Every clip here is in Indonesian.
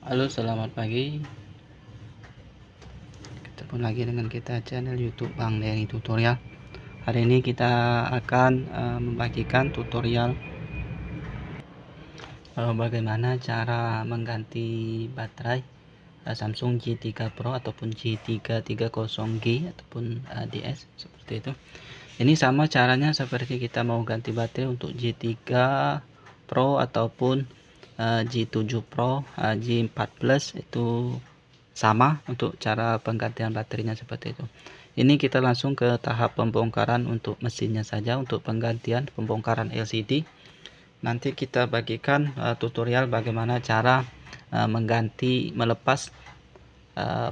Halo, selamat pagi. Ketemu lagi dengan kita channel YouTube Bang Denny Tutorial. Hari ini kita akan membagikan tutorial bagaimana cara mengganti baterai Samsung J3 Pro ataupun J330G ataupun DS seperti itu. Ini sama caranya seperti kita mau ganti baterai untuk J3 Pro ataupun J7 Pro, J4 Plus itu sama untuk cara penggantian baterainya seperti itu. Ini kita langsung ke tahap pembongkaran untuk mesinnya saja. Untuk penggantian pembongkaran LCD nanti kita bagikan tutorial bagaimana cara melepas,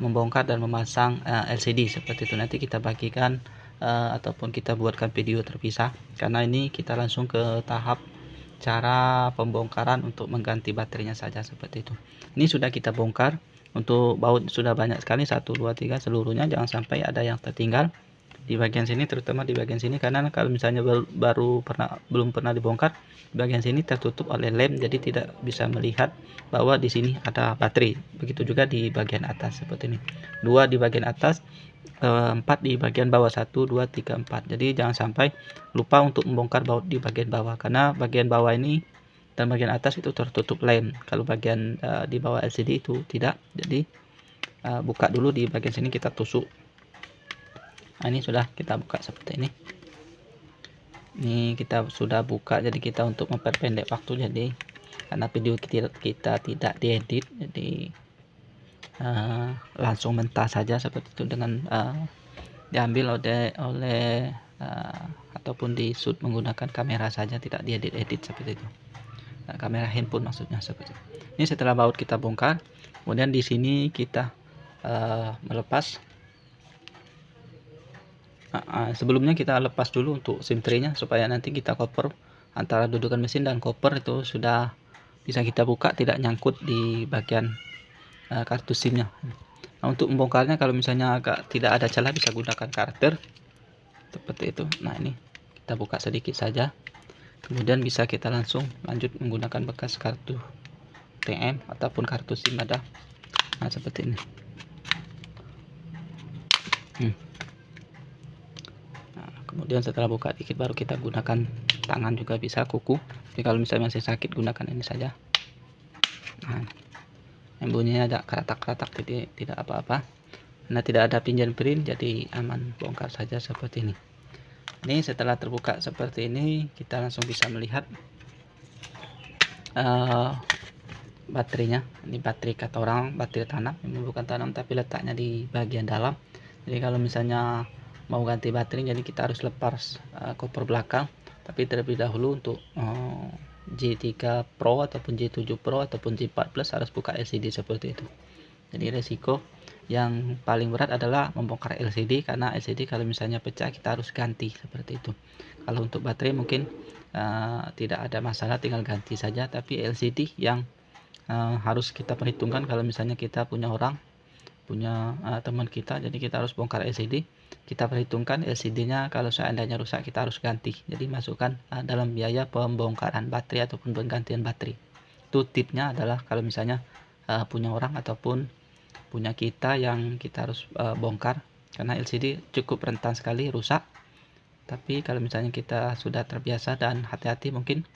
membongkar dan memasang LCD seperti itu. Nanti kita bagikan ataupun kita buatkan video terpisah, karena ini kita langsung ke tahap cara pembongkaran untuk mengganti baterainya saja seperti itu. Ini sudah kita bongkar. Untuk baut sudah banyak sekali, 1 2 3 seluruhnya, jangan sampai ada yang tertinggal di bagian sini, terutama di bagian sini, karena kalau misalnya belum pernah dibongkar, bagian sini tertutup oleh lem, jadi tidak bisa melihat bahwa di sini ada baterai. Begitu juga di bagian atas seperti ini, 2 di bagian atas, 4 di bagian bawah, 1 2 3 4. Jadi jangan sampai lupa untuk membongkar baut di bagian bawah, karena bagian bawah ini dan bagian atas itu tertutup lem. Kalau bagian di bawah LCD itu tidak. Jadi buka dulu di bagian sini, kita tusuk. Nah, ini sudah kita buka seperti ini. Ini kita sudah buka, jadi kita untuk memperpendek waktu, jadi karena video kita tidak diedit, jadi langsung mentah saja seperti itu, dengan diambil oleh ataupun di shoot menggunakan kamera saja, tidak diedit seperti itu. Kamera handphone maksudnya seperti itu. Ini setelah baut kita bongkar, kemudian di sini kita melepas. Sebelumnya kita lepas dulu untuk SIM tray-nya, supaya nanti kita cover antara dudukan mesin dan koper itu sudah bisa kita buka, tidak nyangkut di bagian kartu SIM-nya. Nah, untuk membongkarnya, kalau misalnya agak tidak ada celah, bisa gunakan karter seperti itu. Nah, ini kita buka sedikit saja, kemudian bisa kita langsung lanjut menggunakan bekas kartu TM ataupun kartu SIM ada. Nah, seperti ini. Kemudian setelah buka dikit, baru kita gunakan tangan, juga bisa kuku. Jadi kalau misalnya masih sakit, gunakan ini saja. Nah, yang bunyinya ada keratak-keratak, jadi tidak apa-apa, karena tidak ada pinjan print, jadi aman, bongkar saja seperti ini. Ini setelah terbuka seperti ini, kita langsung bisa melihat baterainya. Ini baterai kata orang baterai tanam, ini bukan tanam tapi letaknya di bagian dalam. Jadi kalau misalnya mau ganti baterai, jadi kita harus lepas koper belakang, tapi terlebih dahulu untuk J3 Pro ataupun J7 Pro ataupun J4 Plus harus buka LCD seperti itu. Jadi resiko yang paling berat adalah membongkar LCD, karena LCD kalau misalnya pecah kita harus ganti seperti itu. Kalau untuk baterai mungkin tidak ada masalah, tinggal ganti saja, tapi LCD yang harus kita perhitungkan. Kalau misalnya kita punya teman kita, jadi kita harus bongkar LCD, kita perhitungkan LCD-nya, kalau seandainya rusak kita harus ganti. Jadi masukkan dalam biaya pembongkaran baterai ataupun penggantian baterai. Itu tipnya adalah kalau misalnya punya orang ataupun punya kita yang kita harus bongkar, karena LCD cukup rentan sekali rusak. Tapi kalau misalnya kita sudah terbiasa dan hati-hati, mungkin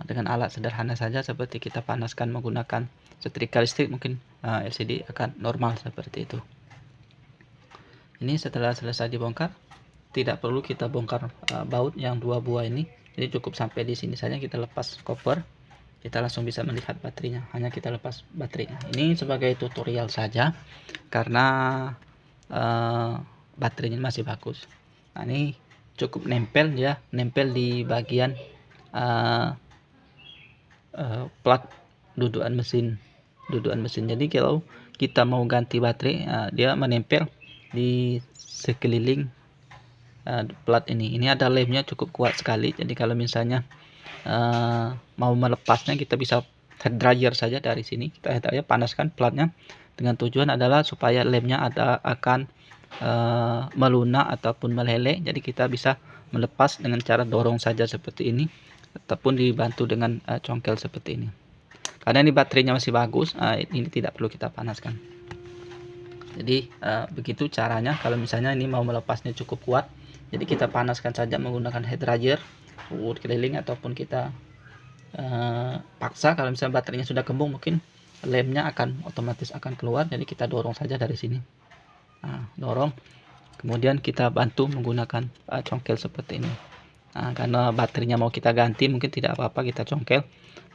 dengan alat sederhana saja seperti kita panaskan menggunakan setrika listrik, mungkin LCD akan normal seperti itu. Ini setelah selesai dibongkar, tidak perlu kita bongkar baut yang 2 buah ini, jadi cukup sampai di sini saja. Kita lepas cover, kita langsung bisa melihat baterainya, hanya kita lepas baterainya. Ini sebagai tutorial saja, karena baterainya masih bagus. Nah, ini cukup nempel ya, nempel di bagian plat dudukan mesin. Jadi kalau kita mau ganti baterai, dia menempel di sekeliling plat ini. Ini ada lemnya cukup kuat sekali, jadi kalau misalnya mau melepasnya, kita bisa head dryer saja dari sini. Kita head dryer, panaskan platnya, dengan tujuan adalah supaya lemnya akan melunak ataupun meleleh. Jadi kita bisa melepas dengan cara dorong saja seperti ini, ataupun dibantu dengan congkel seperti ini. karena ini baterainya masih bagus, ini tidak perlu kita panaskan. Jadi begitu caranya. Kalau misalnya ini mau melepasnya cukup kuat, jadi kita panaskan saja menggunakan head dryer wood keliling, ataupun kita paksa. Kalau misalnya baterainya sudah kembung, mungkin lemnya akan otomatis akan keluar, jadi kita dorong saja dari sini. Dorong, kemudian kita bantu menggunakan congkel seperti ini. Karena baterainya mau kita ganti, mungkin tidak apa-apa kita congkel.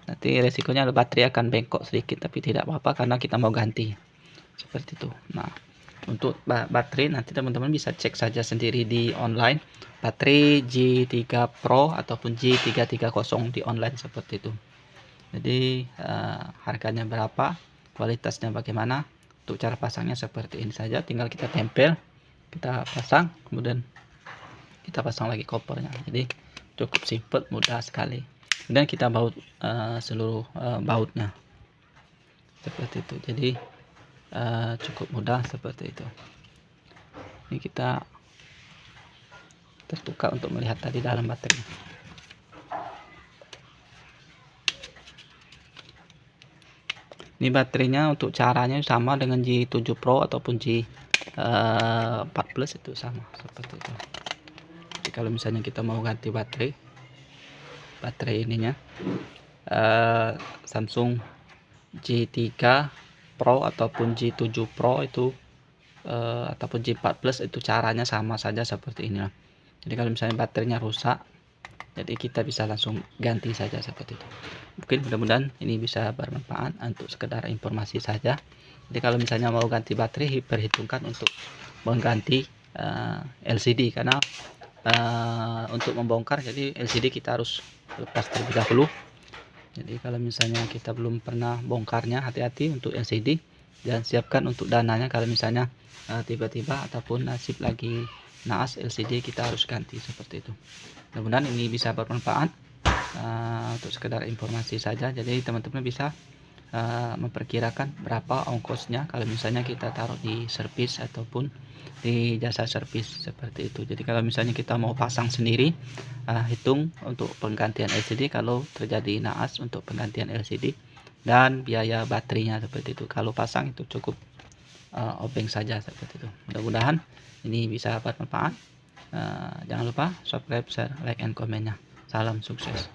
Nanti resikonya baterai akan bengkok sedikit, tapi tidak apa-apa karena kita mau ganti seperti itu. Nah, untuk baterai nanti teman-teman bisa cek saja sendiri di online, baterai J3 Pro ataupun J330 di online seperti itu. Jadi harganya berapa, kualitasnya bagaimana, untuk cara pasangnya seperti ini saja. Tinggal kita tempel, kita pasang, kemudian kita pasang lagi kopernya. Jadi cukup simple, mudah sekali. Kemudian kita baut seluruh bautnya seperti itu. Jadi cukup mudah seperti itu. Ini kita terbuka untuk melihat tadi dalam baterai. Ini baterainya untuk caranya sama dengan J7 Pro ataupun J4 Plus, itu sama seperti itu. Jadi kalau misalnya kita mau ganti baterai ininya, Samsung J3 Pro ataupun J7 Pro itu ataupun J4 Plus, itu caranya sama saja seperti ini. Jadi kalau misalnya baterainya rusak, jadi kita bisa langsung ganti saja seperti itu. Mungkin mudah-mudahan ini bisa bermanfaat, untuk sekedar informasi saja. Jadi kalau misalnya mau ganti baterai, perhitungkan untuk mengganti LCD, karena untuk membongkar, jadi LCD kita harus lepas terlebih dahulu. Jadi kalau misalnya kita belum pernah bongkarnya, hati-hati untuk LCD, dan siapkan untuk dananya kalau misalnya tiba-tiba ataupun nasib lagi naas LCD, kita harus ganti seperti itu. Mudah-mudahan ini bisa bermanfaat, untuk sekedar informasi saja. Jadi teman-teman bisa memperkirakan berapa ongkosnya kalau misalnya kita taruh di servis ataupun di jasa servis seperti itu. Jadi kalau misalnya kita mau pasang sendiri, hitung untuk penggantian LCD kalau terjadi naas, untuk penggantian LCD dan biaya baterainya seperti itu. Kalau pasang itu cukup obeng saja seperti itu. Mudah-mudahan ini bisa bermanfaat. Jangan lupa subscribe, share, like, and komennya. Salam sukses.